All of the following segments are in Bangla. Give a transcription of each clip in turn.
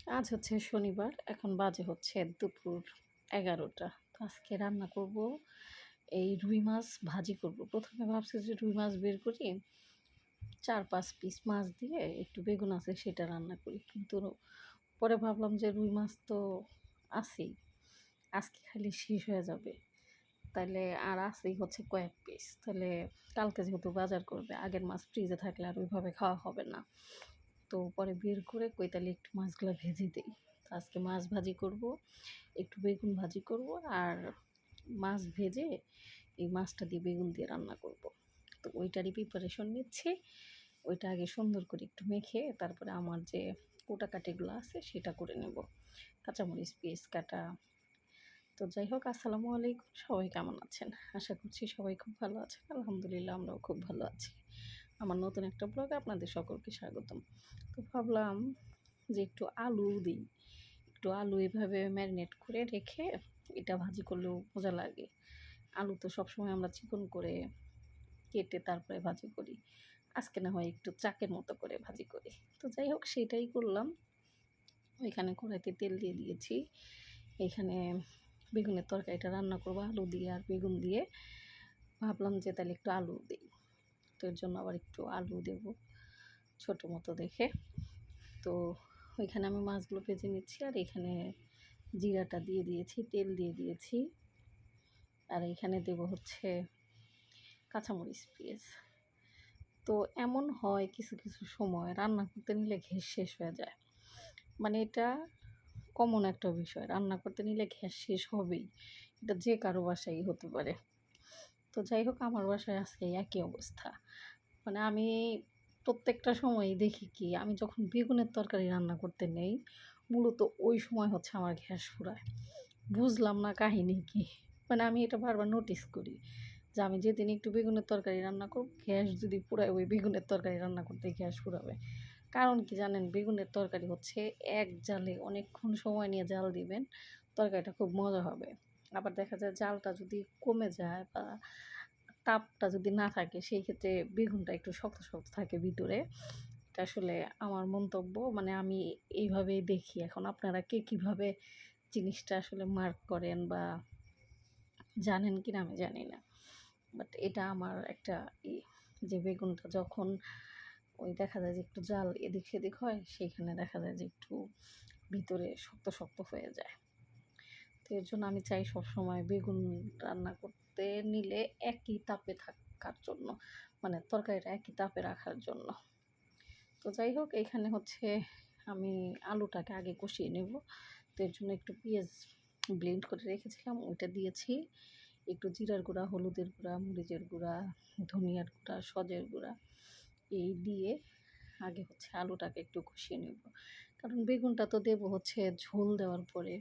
আজ হচ্ছে শনিবার, এখন বাজে হচ্ছে দুপুর ১১টা। তো আজকে রান্না করব এই রুই মাছ ভাজি করব। ১ম এ ভাবছি যে রুই মাছ বের করি, ৪-৫ পিস মাছ দিয়ে একটু বেগুন আছে সেটা রান্না করি। কিন্তু পরে ভাবলাম যে রুই মাছ তো আছেই, আজকে খাইলে শেষ হয়ে যাবে। তাইলে আর আছেই হচ্ছে কয়েক পিস। তাহলে কালকে যেহেতু বাজার করবে, আগের মাছ ফ্রিজে থাকলে আর ওইভাবে খাওয়া হবে না। তো পরে বের করে কই তাহলে একটু মাছগুলা ভেজে দেই। তো আজকে মাছ ভাজি করব, একটু বেগুন ভাজি করব আর মাছ ভেজে এই মাছটা দিয়ে বেগুন দিয়ে রান্না করব। তো ওইটারই প্রিপারেশন নিচ্ছি। ওইটা আগে সুন্দর করে একটু মেখে তারপরে আমার যে কোটাকাটিগুলো আছে সেটা করে নেব। কাঁচামরিচ, পেঁয়াজ কাটা। তো যাই হোক, আসসালামু আলাইকুম। সবাই কেমন আছেন? আশা করছি সবাই খুব ভালো আছেন। আলহামদুলিল্লাহ আমরাও খুব ভালো আছি। আমার নতুন একটা ব্লগে আপনাদের সকলকে স্বাগতম। তো ভাবলাম যে একটু আলু দিই। একটু আলু এভাবে ম্যারিনেট করে রেখে এটা ভাজি করলেও মজা লাগে। আলু তো সবসময় আমরা চিকন করে কেটে তারপরে ভাজি করি। আজকে না হয় একটু চাকের মতো করে ভাজি করি। তো যাই হোক সেটাই করলাম। ওইখানে কড়াইতে তেল দিয়ে দিয়েছি। এইখানে বেগুনের তরকারিটা রান্না করব আলু দিয়ে আর বেগুন দিয়ে। ভাবলাম যে তাহলে একটু আলু দিই। তো এর জন্য আবার একটু আলু দেব ছোটো মতো দেখে। তো ওইখানে আমি মাছগুলো ভেজে নিচ্ছি আর এখানে জিরাটা দিয়ে দিয়েছি, তেল দিয়ে দিয়েছি। আর এখানে দেব হচ্ছে কাঁচামরিচ, পেঁয়াজ। তো এমন হয় কিছু, কিছু সময় রান্না করতে নিলে গ্যাস শেষ হয়ে যায়। মানে এটা কমন একটা বিষয়। রান্না করতে নিলে গ্যাস শেষ হবেই। এটা যে কারো বাসায়ই হতে পারে। তো যাই হোক আমার বাসায় আজকে একই অবস্থা। মানে আমি প্রত্যেকটা সময়ই দেখি কি আমি যখন বেগুনের তরকারি রান্না করতে নেই, মূলত ওই সময় হচ্ছে আমার গ্যাস ফুরায়। বুঝলাম না কাহিনী কি? মানে আমি এটা বারবার নোটিস করি যে আমি যেদিন একটু বেগুনের তরকারি রান্না করব, গ্যাস যদি ফুরায় ওই বেগুনের তরকারি রান্না করতে গ্যাস ফুরাবে। কারণ কি জানেন? বেগুনের তরকারি হচ্ছে এক জালে অনেকক্ষণ সময় নিয়ে জাল দিবেন, তরকারিটা খুব মজা হবে। আবার দেখা যায় জালটা যদি কমে যায় বা তাপটা যদি না থাকে সেই ক্ষেত্রে বেগুনটা একটু শক্ত, শক্ত থাকে ভিতরে। এটা আসলে আমার মন্তব্য। মানে আমি এইভাবেই দেখি। এখন আপনারা কে কীভাবে জিনিসটা আসলে মার্ক করেন বা জানেন কিনা আমি জানি না। বাট এটা আমার একটা যে বেগুনটা যখন ওই দেখা যায় যে একটু জাল এদিক সেদিক হয়, সেইখানে দেখা যায় যে একটু ভিতরে শক্ত, শক্ত হয়ে যায়। তো এর জন্য আমি চাই সবসময় বেগুন রান্না করতে নিলে একই তাপে থাকার জন্য। মানে তরকারিটা একই তাপে রাখার জন্য। তো যাই হোক এখানে হচ্ছে আমি আলুটাকে আগে কষিয়ে নেব। তো এর জন্য একটু পেঁয়াজ ব্লেন্ড করে রেখেছিলাম, ওইটা দিয়েছি। একটু জিরার গুঁড়া, হলুদের গুঁড়া, মরিচের গুঁড়া, ধনিয়ার গুঁড়া, সজের গুঁড়া এই দিয়ে আগে হচ্ছে আলুটাকে একটু কষিয়ে নেব। কারণ বেগুনটা তো দেবো হচ্ছে ঝোল দেওয়ার পরে।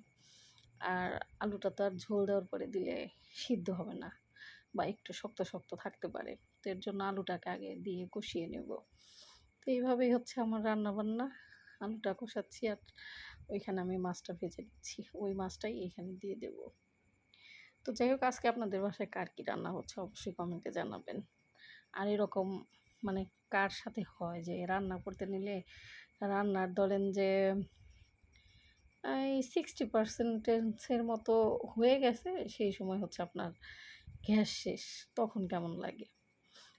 আর আলুটা তো আর ঝোল দেওয়ার পরে দিলে সিদ্ধ হবে না বা একটু শক্ত, শক্ত থাকতে পারে। তো এর জন্য আলুটাকে আগে দিয়ে কষিয়ে নেব। তো এইভাবেই হচ্ছে আমার রান্নাবান্না। আলুটা কষাচ্ছি আর ওইখানে আমি মাছটা ভেজে নিচ্ছি। ওই মাছটাই এইখানে দিয়ে দেব। তো যাই হোক আজকে আপনাদের বাসায় কার কী রান্না হচ্ছে অবশ্যই কমেন্টে জানাবেন। আর এরকম মানে কার সাথে হয় যে রান্না করতে নিলে রান্নার ধরেন যে এই 60% এর মতো হয়ে গেছে, সেই সময় হচ্ছে আপনার গ্যাস শেষ। তখন কেমন লাগে?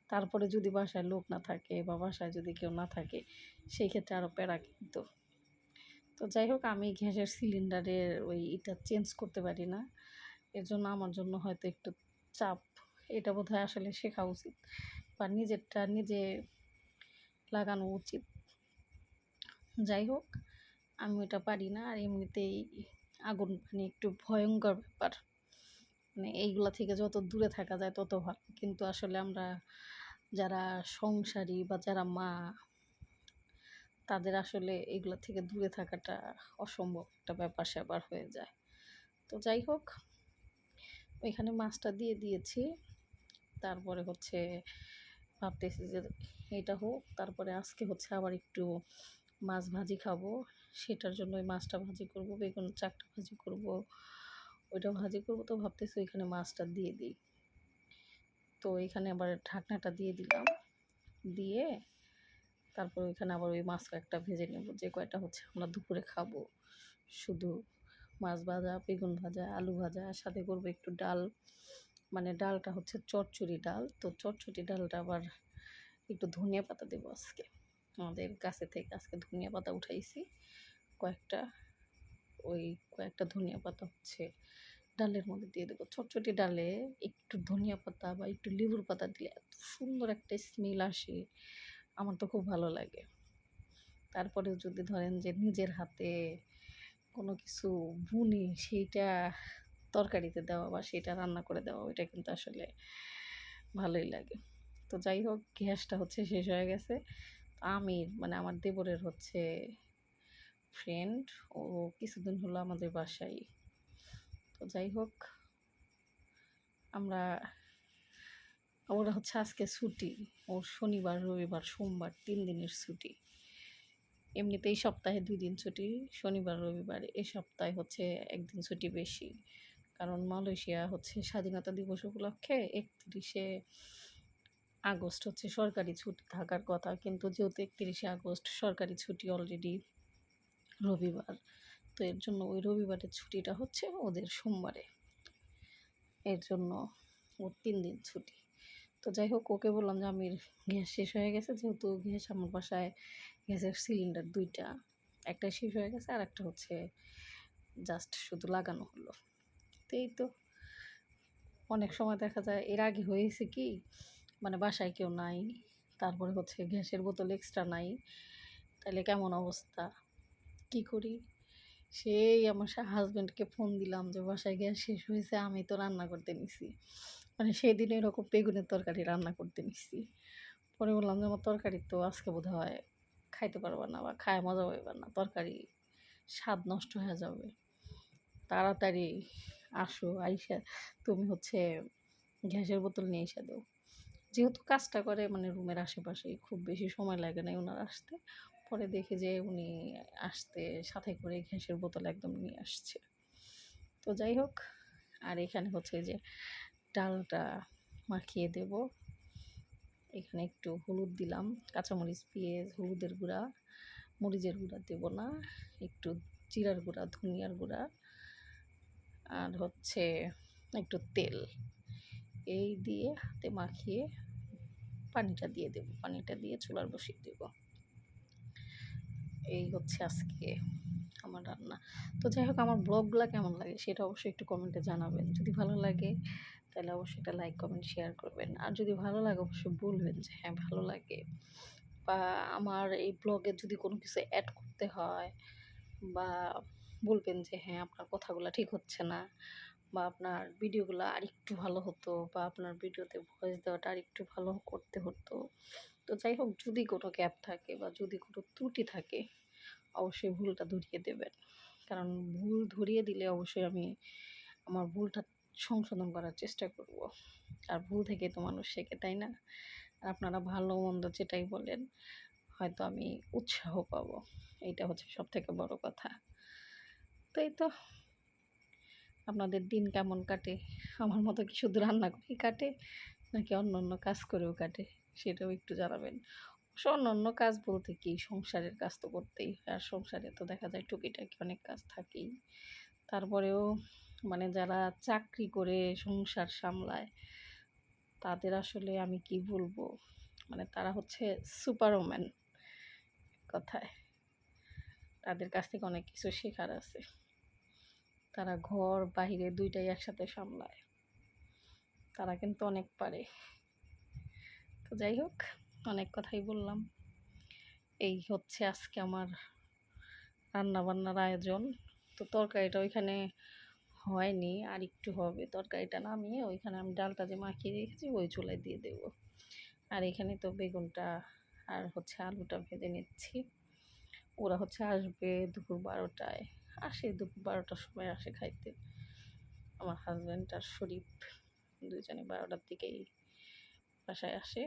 তারপরে যদি বাসায় লোক না থাকে বা বাসায় যদি কেউ না থাকে, সেই ক্ষেত্রে আরও প্যারা কিন্তু। তো যাই হোক আমি গ্যাসের সিলিন্ডারের ওই এটা চেঞ্জ করতে পারি না। এর জন্য আমার জন্য হয়তো একটু চাপ। এটা বোধহয় আসলে শেখা উচিত বা নিজেরটা নিজে লাগানো উচিত। যাই হোক আমি ওটা পারি না। আর এমনিতেই আগুন পানি একটু ভয়ঙ্কর ব্যাপার। মানে এইগুলা থেকে যত দূরে থাকা যায় তত ভালো। কিন্তু আসলে আমরা যারা সংসারী বা যারা মা, তাদের আসলে এগুলা থেকে দূরে থাকাটা অসম্ভব একটা ব্যাপার-স্যাপার হয়ে যায়। তো যাই হোক, ওইখানে মাছটা দিয়ে দিয়েছি। তারপরে হচ্ছে ভাবতেছি যে এটা হোক, তারপরে আজকে হচ্ছে আবার একটু মাছ ভাজি খাবো। সেটার জন্য ওই মাছটা ভাজি করব, বেগুন চারটা ভাজি করব, ওইটা ভাজি করব। তো ভাবতেছি ওইখানে মাছটা দিয়ে দিই। তো এখানে আবার ঢাকনাটা দিয়ে দিলাম। দিয়ে তারপর ওইখানে আবার ওই মাছ কয়েকটা ভেজে নেব, যে কয়টা হচ্ছে আমরা দুপুরে খাবো। শুধু মাছ ভাজা, বেগুন ভাজা, আলু ভাজা, আর সাথে করবো একটু ডাল। মানে ডালটা হচ্ছে চচ্চড়ি ডাল, তো চচ্চড়ি ডালটা আবার একটু ধনিয়া পাতা দেবো আজকে। আমাদের গাছে থেকে আজকে ধনিয়া পাতা উঠাইছি কয়েকটা, ওই কয়েকটা ধনিয়া পাতা হচ্ছে ডালের মধ্যে দিয়ে দেবো। চটচটি ডালে একটু ধনিয়া পাতা বা একটু লেবুর পাতা দিলে এত সুন্দর একটা স্মেল আসে, আমার তো খুব ভালো লাগে। তারপরেও যদি ধরেন যে নিজের হাতে কোনো কিছু বুনি সেইটা তরকারিতে দেওয়া বা সেটা রান্না করে দেওয়া, ওইটা কিন্তু আসলে ভালোই লাগে। তো যাই হোক, গ্যাসটা হচ্ছে শেষ হয়ে গেছে। আমির মানে আমার দেবরের হচ্ছে ফ্রেন্ড, ও কিছুদিন হলো আমাদের বাসায়। তো যাই হোক, আমরা ওরা হচ্ছে আজকে ছুটি, ওর শনিবার রবিবার সোমবার 3 দিনের ছুটি। এমনিতেই সপ্তাহে 2 দিন ছুটি, শনিবার রবিবার। এ সপ্তাহে হচ্ছে 1 দিন ছুটি বেশি, কারণ মালয়েশিয়া হচ্ছে স্বাধীনতা দিবস উপলক্ষে 31শে আগস্ট হচ্ছে সরকারি ছুটি থাকার কথা, কিন্তু যেহেতু 31শে আগস্ট সরকারি ছুটি অলরেডি রবিবার, তো এর জন্য ওই রবিবারের ছুটিটা হচ্ছে ওদের সোমবারে, এর জন্য ওর 3 দিন ছুটি। তো যাই হোক, ওকে বললাম যে আমির গ্যাস শেষ হয়ে গেছে, যেহেতু গ্যাস আমার বাসায় গ্যাসের সিলিন্ডার 2টা, একটা শেষ হয়ে গেছে আর একটা হচ্ছে জাস্ট শুধু লাগানো হলো। তো এই তো, অনেক সময় দেখা যায় এর আগে হয়েছে কি, মানে বাসায় কেউ নাই, তারপরে হচ্ছে গ্যাসের বোতল এক্সট্রা নাই, তাহলে কেমন অবস্থা, কি করি? সেই আমার হাজব্যান্ডকে ফোন দিলাম যে বাসায় গ্যাস শেষ হয়েছে, আমি তো রান্না করতে নিছি, মানে সেদিন এরকম বেগুনের তরকারি রান্না করতে নিছি। পরে বললাম যে আমার তরকারি তো আজকে বোধহয় খাইতে পারবা না বা খায় মজা পাইবা না, তরকারি স্বাদ নষ্ট হয়ে যাবে, তাড়াতাড়ি আসো, আইসা তুমি হচ্ছে গ্যাসের বোতল নিয়ে এসে দাও। যেহেতু কাজটা করে মানে রুমের আশেপাশেই, খুব বেশি সময় লাগে না ওনার আসতে। পরে দেখি যে উনি আসতে সাথে করে গ্যাসের বোতল একদম নিয়ে আসছে। তো যাই হোক, আর এখানে হচ্ছে যে ডালটা মাখিয়ে দেব। এখানে একটু হলুদ দিলাম, কাঁচামরিচ, পেঁয়াজ, হলুদের গুঁড়া, মরিচের গুঁড়া দেব না, একটু জিরার গুঁড়া, ধনিয়ার গুঁড়া, আর হচ্ছে একটু তেল, এই দিয়ে হাতে মাখিয়ে পানিটা দিয়ে দেব, পানিটা দিয়ে চুলার বসিয়ে দেব। এই হচ্ছে আজকে আমার রান্না। তো যাই হোক, আমার ব্লগগুলো কেমন লাগে সেটা অবশ্যই একটু কমেন্টে জানাবেন। যদি ভালো লাগে তাহলে অবশ্যই একটা লাইক কমেন্ট শেয়ার করবেন, আর যদি ভালো লাগে অবশ্যই বলবেন যে হ্যাঁ ভালো লাগে, বা আমার এই ব্লগে যদি কোনো কিছু অ্যাড করতে হয়, বা বলবেন যে হ্যাঁ আপনার কথাগুলো ঠিক হচ্ছে না, বা আপনার ভিডিওগুলো আরেকটু ভালো হতো, বা আপনার ভিডিওতে ভয়েস দেওয়াটা আরেকটু ভালো করতে হতো। তো যাই হোক, যদি কোনো গ্যাপ থাকে বা যদি কোনো ত্রুটি থাকে অবশ্যই ভুলটা ধরিয়ে দেবেন, কারণ ভুল ধরিয়ে দিলে অবশ্যই আমি আমার ভুলটা সংশোধন করার চেষ্টা করব। আর ভুল থেকে তো মানুষ শেখে, তাই না? আর আপনারা ভালো মন্দ যেটাই বলেন, হয়তো আমি উৎসাহ পাবো, এইটা হচ্ছে সব থেকে বড় কথা। তো এই তো, আপনাদের দিন কেমন কাটে? আমার মতো কি শুধু রান্না করেই কাটে, নাকি অন্য অন্য কাজ করেও কাটে, সেটাও একটু জানাবেন। অবশ্য অন্য অন্য কাজ বলতে কি, সংসারের কাজ তো করতেই হয়, আর সংসারে তো দেখা যায় টুকিটাকি অনেক কাজ থাকেই। তারপরেও মানে যারা চাকরি করে সংসার সামলায়, তাদের আসলে আমি কি বলবো, মানে তারা হচ্ছে সুপারম্যান কথায়। তাদের কাছ থেকে অনেক কিছু শেখার আছে। তারা ঘর বাহিরে 2টাই একসাথে সামলায়, তারা কিন্তু অনেক পারে। তো যাই হোক, অনেক কথাই বললাম। এই হচ্ছে আজকে আমার রান্না বান্নার আয়োজন। তো তরকারিটা ওইখানে হয়নি, আর একটু হবে, তরকারিটা নামিয়ে ওইখানে আমি ডালটা যে মাখিয়ে রেখেছি ওই চুলায় দিয়ে দেবো। আর এখানে তো বেগুনটা আর হচ্ছে আলুটা ভেজে নিচ্ছি। ওরা হচ্ছে আসবে দুপুর 12টায়, আসে দুপুর 12টার সময় আসে খাইতে। আমার হাজব্যান্ড আর শরীফ দুজনে 12টার দিকেই বাসায় আসে।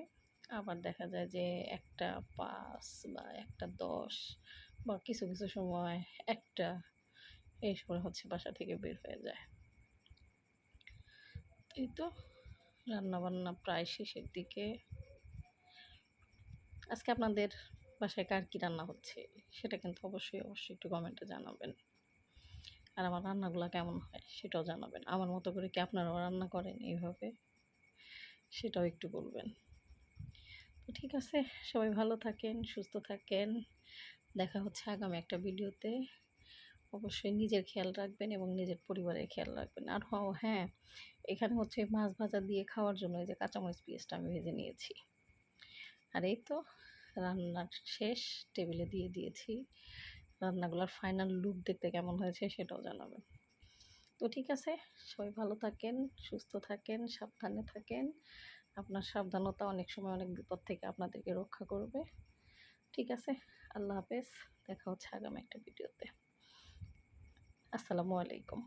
আবার দেখা যায় যে 1টা 5 বা 1টা 10 বা কিছু কিছু সময় 1টা, এই সময় হচ্ছে বাসা থেকে বের হয়ে যায়। এই তো, রান্না বান্না প্রায় শেষের দিকে। আজকে আপনাদের বাসায় কার কী রান্না হচ্ছে সেটা কিন্তু অবশ্যই একটু কমেন্টে জানাবেন। আর আমার রান্নাগুলো কেমন হয় সেটাও জানাবেন। আমার মতো করে কি আপনারাও রান্না করেন এইভাবে? সেটাও একটু বলবেন। তো ঠিক আছে, সবাই ভালো থাকেন, সুস্থ থাকেন। দেখা হচ্ছে আগামী একটা ভিডিওতে। অবশ্যই নিজের খেয়াল রাখবেন এবং নিজের পরিবারের খেয়াল রাখবেন। আর হ্যাঁ, এখানে হচ্ছে মাছ ভাজা দিয়ে খাওয়ার জন্য এই যে কাঁচামরিচ পেঁয়াজটা আমি ভেজে নিয়েছি। আর এই তো রান্নার শেষ, টেবিলে দিয়ে দিয়েছি। রান্নাগুলোর ফাইনাল লুক দেখতে কেমন হয়েছে সেটাও জানাবেন। তো ঠিক আছে, সবাই ভালো থাকেন, সুস্থ থাকেন, সাবধানে থাকেন। আপনার সাবধানতা অনেক সময় অনেক বিপদ থেকে আপনাদেরকে রক্ষা করবে। ঠিক আছে, আল্লাহ হাফেজ। দেখা হচ্ছে আগামী একটা ভিডিওতে। আসসালামু আলাইকুম।